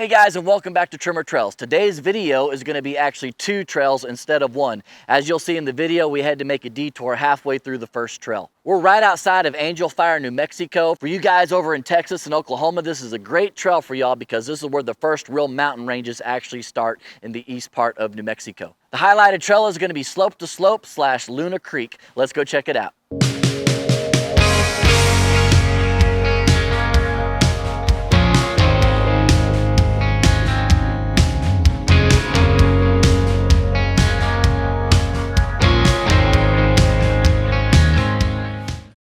Hey guys, and welcome back to Tremor Trails. Today's video is going to be actually 2 trails instead of 1. As you'll see in the video, we had to make a detour halfway through the first trail. We're right outside of Angel Fire, New Mexico. For you guys over in Texas and Oklahoma, this is a great trail for y'all because this is where the first real mountain ranges actually start in the east part of New Mexico. The highlighted trail is going to be slope to slope / Luna Creek. Let's go check it out.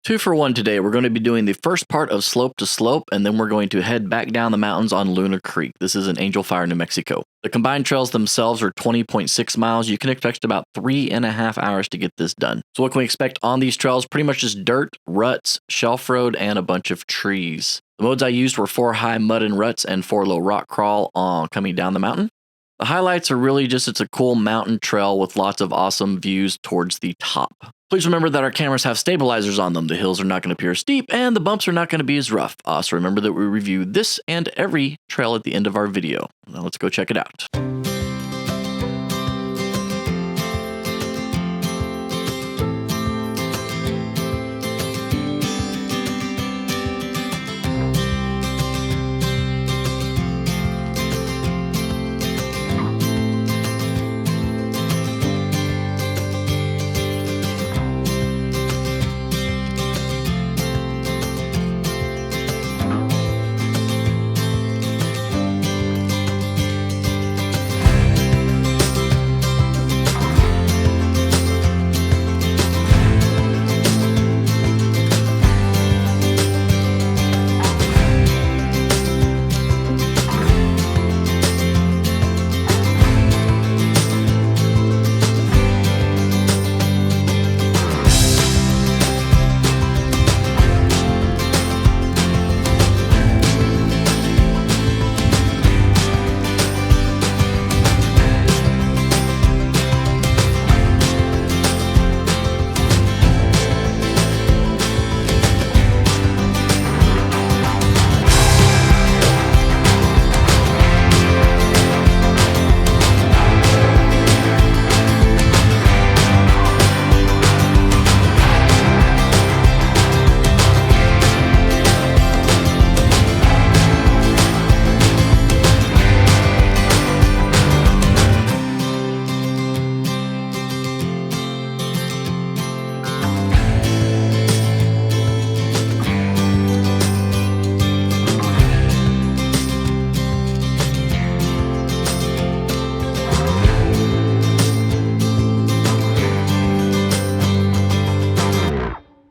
2 for 1 today. We're going to be doing the first part of slope to slope, and then we're going to head back down the mountains on Luna Creek. This is in Angel Fire, New Mexico. The combined trails themselves are 20.6 miles. You can expect about 3.5 hours to get this done. So what can we expect on these trails? Pretty much just dirt, ruts, shelf road, and a bunch of trees. The modes I used were 4 high mud and ruts and 4 low rock crawl coming down the mountain. The highlights are really just it's a cool mountain trail with lots of awesome views towards the top. Please remember that our cameras have stabilizers on them. The hills are not going to appear steep and the bumps are not going to be as rough. Also remember that we review this and every trail at the end of our video. Now let's go check it out.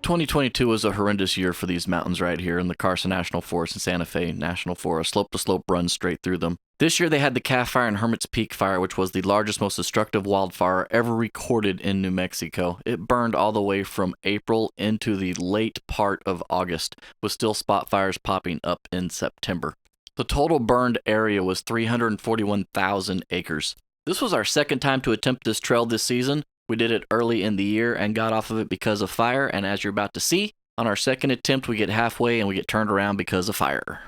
2022 was a horrendous year for these mountains right here in the Carson National Forest and Santa Fe National Forest. Slope-to-slope runs straight through them. This year they had the Calf Fire and Hermits Peak fire, which was the largest, most destructive wildfire ever recorded in New Mexico. It burned all the way from April into the late part of August, with still spot fires popping up in September. The total burned area was 341,000 acres. This was our second time to attempt this trail this season. We did it early in the year and got off of it because of fire, and as you're about to see, on our second attempt we get halfway and we get turned around because of fire.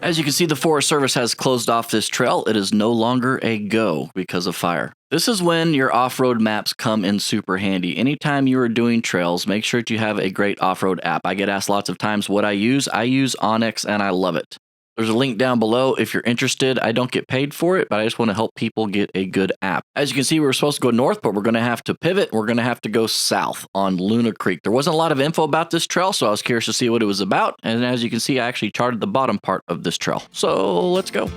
As you can see, the Forest Service has closed off this trail. It is no longer a go because of fire. This is when your off-road maps come in super handy. Anytime you are doing trails, make sure that you have a great off-road app. I get asked lots of times what I use. I use OnX and I love it. There's a link down below if you're interested. I don't get paid for it, but I just want to help people get a good app. As you can see, we were supposed to go north, but we're going to have to pivot. We're going to have to go south on Luna Creek. There wasn't a lot of info about this trail, so I was curious to see what it was about. And as you can see, I actually charted the bottom part of this trail. So let's go.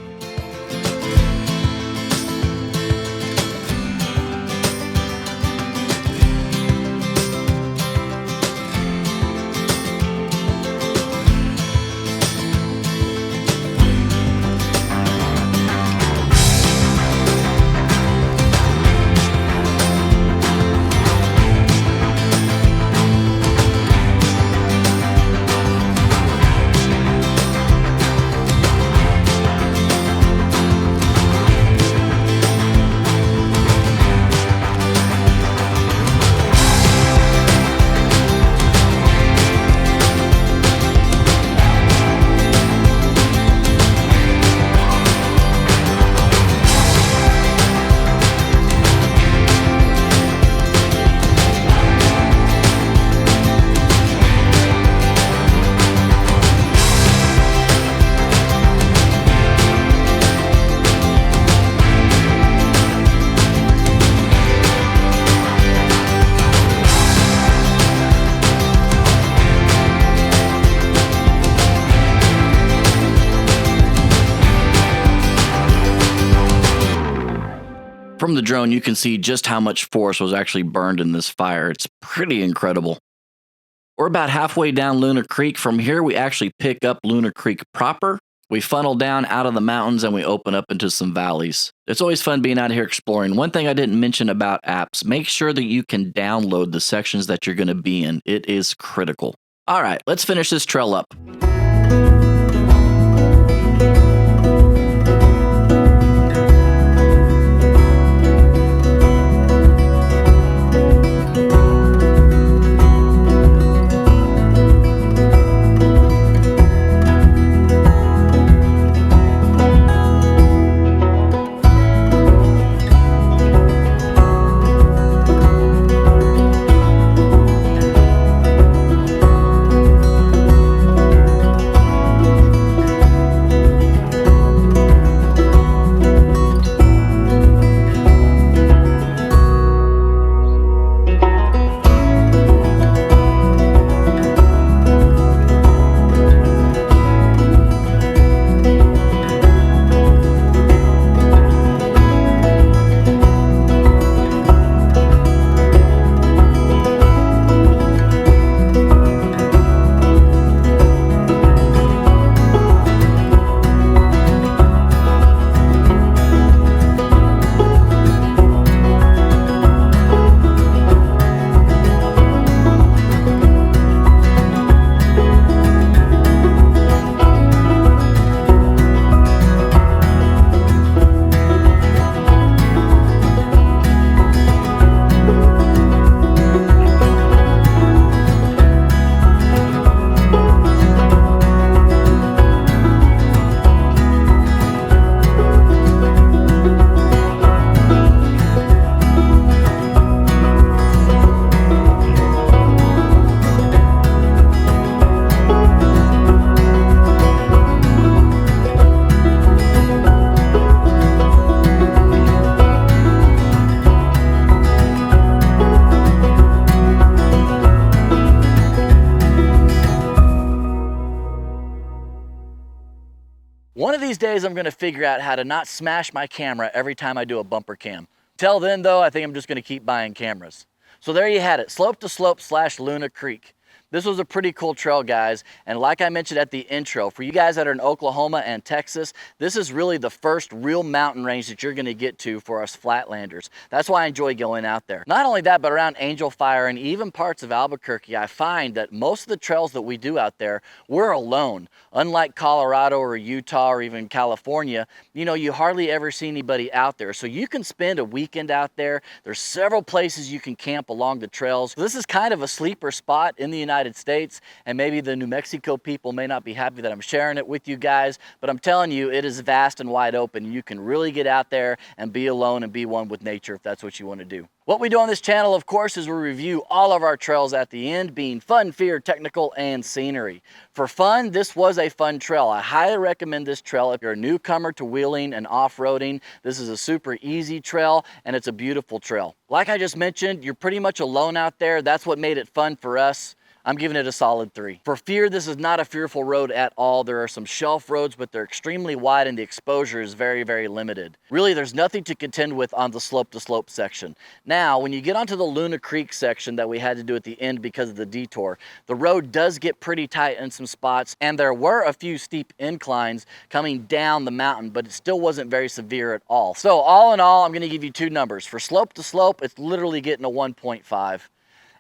From the drone, you can see just how much forest was actually burned in this fire. It's pretty incredible. We're about halfway down Luna Creek. From here, we actually pick up Luna Creek proper. We funnel down out of the mountains and we open up into some valleys. It's always fun being out here exploring. One thing I didn't mention about apps, make sure that you can download the sections that you're going to be in. It is critical. All right, let's finish this trail up. One of these days I'm going to figure out how to not smash my camera every time I do a bumper cam. Till then though, I think I'm just going to keep buying cameras. So there you had it, slope to slope / Luna Creek. This was a pretty cool trail, guys, and like I mentioned at the intro, for you guys that are in Oklahoma and Texas, this is really the first real mountain range that you're going to get to for us flatlanders. That's why I enjoy going out there. Not only that, but around Angel Fire and even parts of Albuquerque, I find that most of the trails that we do out there, we're alone. Unlike Colorado or Utah or even California, you know, you hardly ever see anybody out there. So you can spend a weekend out there. There's several places you can camp along the trails. This is kind of a sleeper spot in the United United States, and maybe the New Mexico people may not be happy that I'm sharing it with you guys, but I'm telling you, it is vast and wide open. You can really get out there and be alone and be one with nature if that's what you want to do. What we do on this channel, of course, is we review all of our trails at the end, being fun, fear, technical, and scenery. For fun, this was a fun trail. I highly recommend this trail if you're a newcomer to wheeling and off-roading. This is a super easy trail, and it's a beautiful trail. Like I just mentioned, you're pretty much alone out there. That's what made it fun for us. I'm giving it a solid 3. For fear, this is not a fearful road at all. There are some shelf roads, but they're extremely wide and the exposure is very, very limited. Really, there's nothing to contend with on the slope-to-slope section. Now, when you get onto the Luna Creek section that we had to do at the end because of the detour, the road does get pretty tight in some spots, and there were a few steep inclines coming down the mountain, but it still wasn't very severe at all. So all in all, I'm going to give you 2 numbers. For slope-to-slope, it's literally getting a 1.5.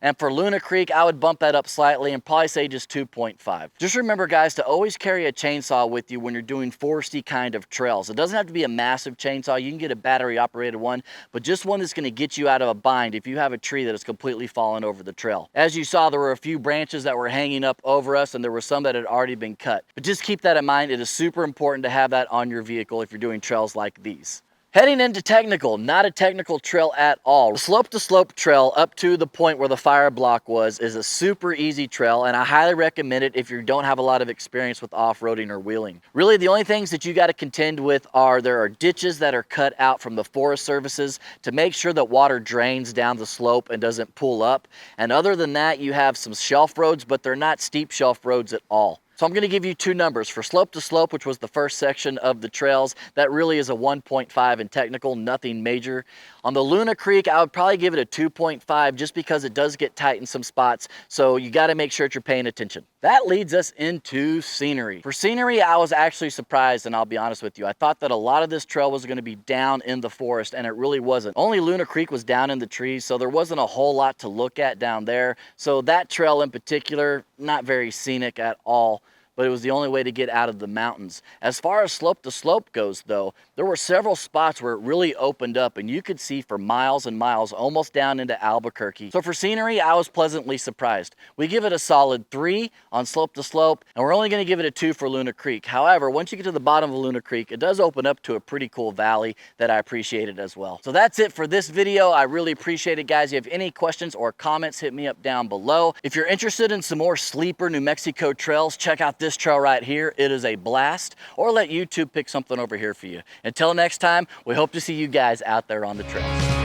And for Luna Creek, I would bump that up slightly and probably say just 2.5. Just remember, guys, to always carry a chainsaw with you when you're doing foresty kind of trails. It doesn't have to be a massive chainsaw. You can get a battery operated one, but just one that's going to get you out of a bind if you have a tree that is completely fallen over the trail. As you saw, there were a few branches that were hanging up over us, and there were some that had already been cut. But just keep that in mind. It is super important to have that on your vehicle if you're doing trails like these. Heading into technical, not a technical trail at all. The slope-to-slope trail up to the point where the fire block was is a super easy trail, and I highly recommend it if you don't have a lot of experience with off-roading or wheeling. Really, the only things that you got to contend with are there are ditches that are cut out from the Forest Services to make sure that water drains down the slope and doesn't pool up. And other than that, you have some shelf roads, but they're not steep shelf roads at all. So I'm going to give you 2 numbers. For slope to slope, which was the first section of the trails, that really is a 1.5 in technical, nothing major. On the Luna Creek, I would probably give it a 2.5 just because it does get tight in some spots. So you got to make sure that you're paying attention. That leads us into scenery. For scenery, I was actually surprised, and I'll be honest with you. I thought that a lot of this trail was going to be down in the forest, and it really wasn't. Only Luna Creek was down in the trees, so there wasn't a whole lot to look at down there. So that trail in particular, not very scenic at all, but it was the only way to get out of the mountains. As far as slope to slope goes though, there were several spots where it really opened up and you could see for miles and miles, almost down into Albuquerque. So for scenery, I was pleasantly surprised. We give it a solid 3 on slope to slope, and we're only gonna give it a 2 for Luna Creek. However, once you get to the bottom of Luna Creek, it does open up to a pretty cool valley that I appreciated as well. So that's it for this video. I really appreciate it, guys. If you have any questions or comments, hit me up down below. If you're interested in some more sleeper New Mexico trails, check out this trail right here. It is a blast. Or let YouTube pick something over here for you. Until next time, we hope to see you guys out there on the trails.